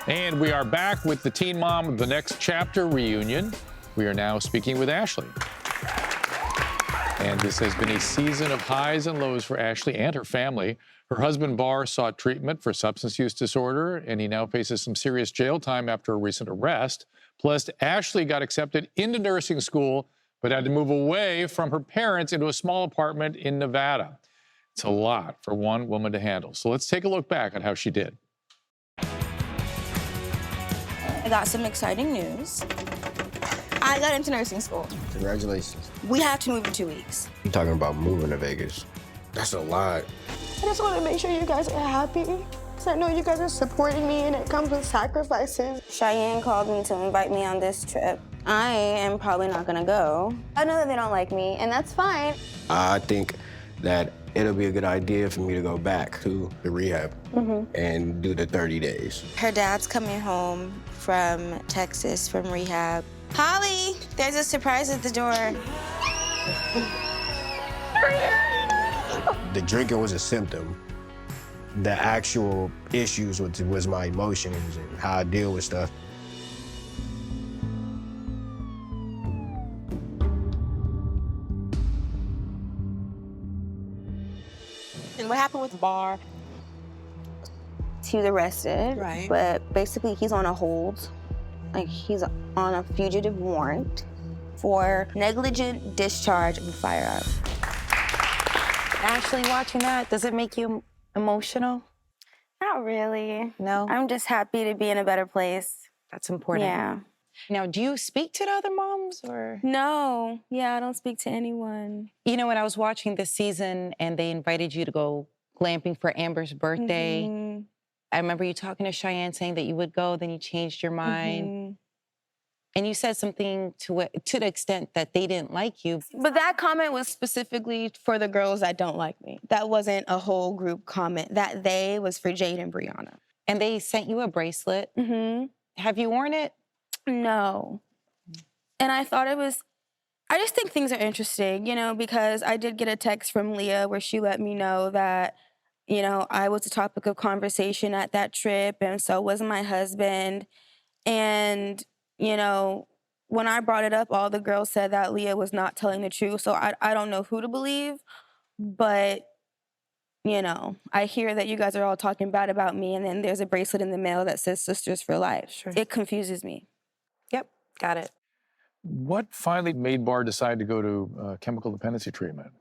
And we are back with the Teen Mom of the Next Chapter reunion. We are now speaking with Ashley. And this has been a season of highs and lows for Ashley and her family. Her husband, Barr, sought treatment for substance use disorder, and he now faces some serious jail time after a recent arrest. Plus, Ashley got accepted into nursing school, but had to move away from her parents into a small apartment in Nevada. It's a lot for one woman to handle. So let's take a look back at how she did. I got some exciting news. I got into nursing school. Congratulations. We have to move in 2 weeks. You talking about moving to Vegas? That's a lot. I just want to make sure you guys are happy, because I know you guys are supporting me and it comes with sacrifices. Cheyenne called me to invite me on this trip. I am probably not gonna go. I know that they don't like me, and that's fine. I think that it'll be a good idea for me to go back to the rehab and do the 30 days. Her dad's coming home from Texas from rehab. Holly, there's a surprise at the door. The drinking was a symptom. The actual issues was my emotions and how I deal with stuff. And what happened with Barr? He was arrested, Right. but basically he's on a hold. Like, he's on a fugitive warrant for negligent discharge of a firearm. Ashley, watching that, does it make you emotional? Not really. No? I'm just happy to be in a better place. That's important. Yeah. Now, do you speak to the other moms or? No. Yeah, I don't speak to anyone. You know, when I was watching this season and they invited you to go glamping for Amber's birthday, Mhm. I remember you talking to Cheyenne saying that you would go, then you changed your mind. Mhm. And you said something to the extent that they didn't like you. But that comment was specifically for the girls that don't like me. That wasn't a whole group comment. That they was for Jade and Brianna. And they sent you a bracelet. Mhm. Have you worn it? No. And I thought it was, I just think things are interesting, you know, because I did get a text from Leah where she let me know that, you know, I was the topic of conversation at that trip, and so was my husband. And, you know, when I brought it up, all the girls said that Leah was not telling the truth. So I don't know who to believe, but, you know, I hear that you guys are all talking bad about me, and then there's a bracelet in the mail that says Sisters for Life. Sure. It confuses me. Yep, got it. What finally made Barr decide to go to chemical dependency treatment?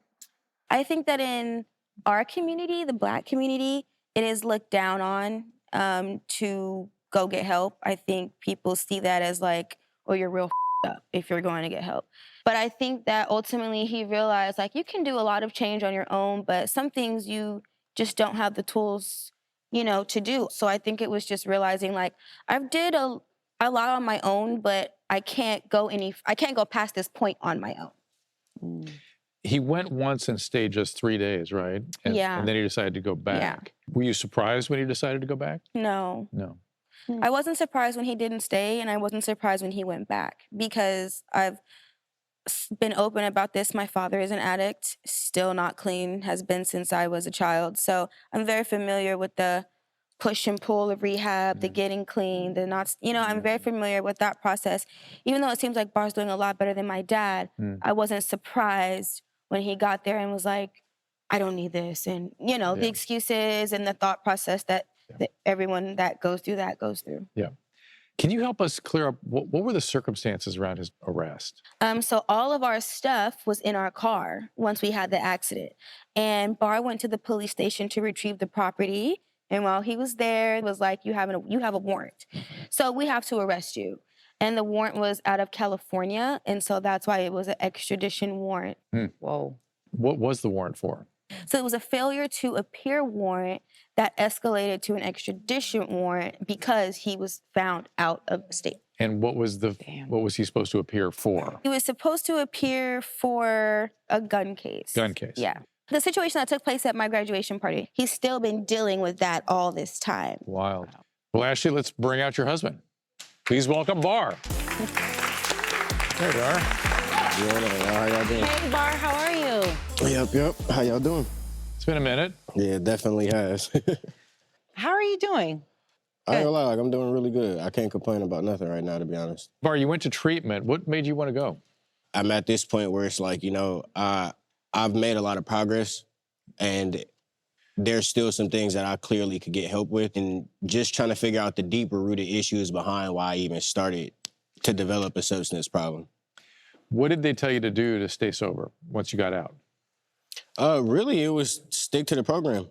I think that in our community, the Black community, it is looked down on to go get help. I think people see that as like, oh, you're real up if you're going to get help. But I think that ultimately he realized, like, you can do a lot of change on your own, but some things you just don't have the tools, you know, to do. So I think it was just realizing, like, I've did a lot on my own, but I can't go past this point on my own. He went once and stayed just 3 days, right? And, Yeah. And then he decided to go back. Were you surprised when he decided to go back? No. No. I wasn't surprised when he didn't stay, and I wasn't surprised when he went back, because I've been open about this. My father is an addict, still not clean, has been since I was a child. So I'm very familiar with the push and pull of rehab, the getting clean, the not, you know, I'm very familiar with that process. Even though it seems like Barr's doing a lot better than my dad, I wasn't surprised when he got there and was like, I don't need this. And, you know, the excuses and the thought process that everyone that goes through that goes through. Yeah. Can you help us clear up what were the circumstances around his arrest? So all of our stuff was in our car once we had the accident. And Barr went to the police station to retrieve the property. And while he was there, it was like, you have a warrant. So we have to arrest you. And the warrant was out of California. And so that's why it was an extradition warrant. Whoa. What was the warrant for? So it was a failure to appear warrant that escalated to an extradition warrant because he was found out of the state. And what was he supposed to appear for? He was supposed to appear for a gun case. Gun case. Yeah. The situation that took place at my graduation party, he's still been dealing with that all this time. Wild. Well, Ashley, let's bring out your husband. Please welcome Barr. There you are. How y'all doing? Hey, Barr, how are you? Yep. How y'all doing? It's been a minute. Yeah, it definitely has. How are you doing? I ain't gonna lie, like, I'm doing really good. I can't complain about nothing right now, to be honest. Barr, you went to treatment. What made you want to go? I'm at this point where it's like, I've made a lot of progress, and there's still some things that I clearly could get help with, and just trying to figure out the deeper rooted issues behind why I even started to develop a substance problem. What did they tell you to do to stay sober once you got out? Really, it was stick to the program.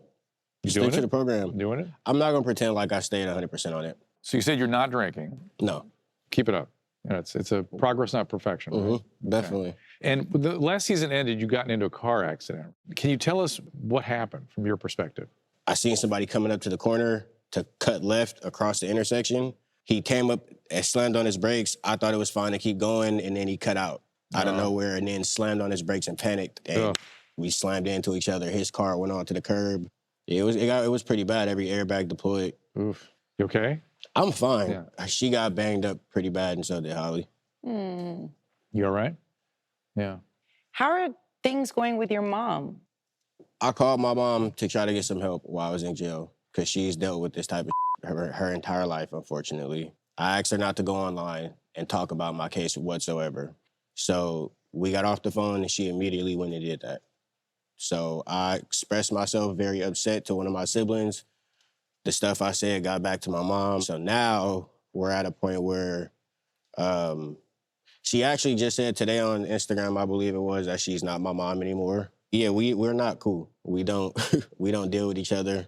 Stick to the program. Doing it? I'm not gonna pretend like I stayed 100% on it. So you said you're not drinking. No. Keep it up. It's a progress, not perfection. Right? Mm-hmm. Definitely. Okay. And the last season ended, you got into a car accident. Can you tell us what happened from your perspective? I seen somebody coming up to the corner to cut left across the intersection. He came up and slammed on his brakes. I thought it was fine to keep going, and then he cut out of nowhere and then slammed on his brakes and panicked. And we slammed into each other. His car went onto the curb. It was pretty bad. Every airbag deployed. Oof. You okay? I'm fine. Yeah. She got banged up pretty bad, and so did Holly. You all right? Yeah. How are things going with your mom? I called my mom to try to get some help while I was in jail, because she's dealt with this type of her entire life, unfortunately. I asked her not to go online and talk about my case whatsoever. So we got off the phone, and she immediately went and did that. So I expressed myself very upset to one of my siblings. The stuff I said got back to my mom. So now we're at a point where she actually just said today on Instagram, I believe it was, that she's not my mom anymore. Yeah, we're not cool. We don't deal with each other.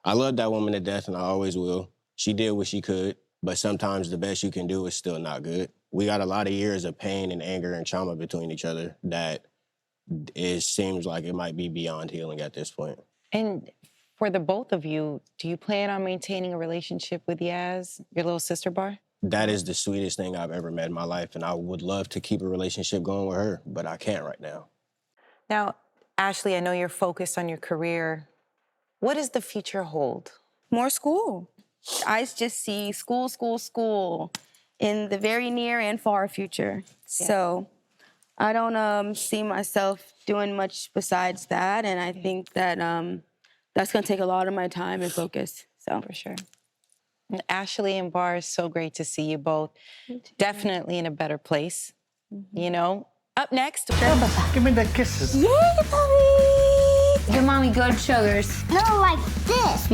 I love that woman to death, and I always will. She did what she could, but sometimes the best you can do is still not good. We got a lot of years of pain and anger and trauma between each other that it seems like it might be beyond healing at this point. And for the both of you, do you plan on maintaining a relationship with Yaz, your little sister, Barr? That is the sweetest thing I've ever met in my life, and I would love to keep a relationship going with her, but I can't right now. Now, Ashley, I know you're focused on your career. What does the future hold? More school. I just see school, school, school in the very near and far future. Yeah. So I don't see myself doing much besides that, and I think that that's going to take a lot of my time and focus. So for sure. And Ashley and Barr, it's so great to see you both. Definitely in a better place. You know. Up next, give me the kisses. Yay, puppy! Give mommy good sugars. No, like this.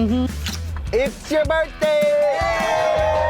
It's your birthday!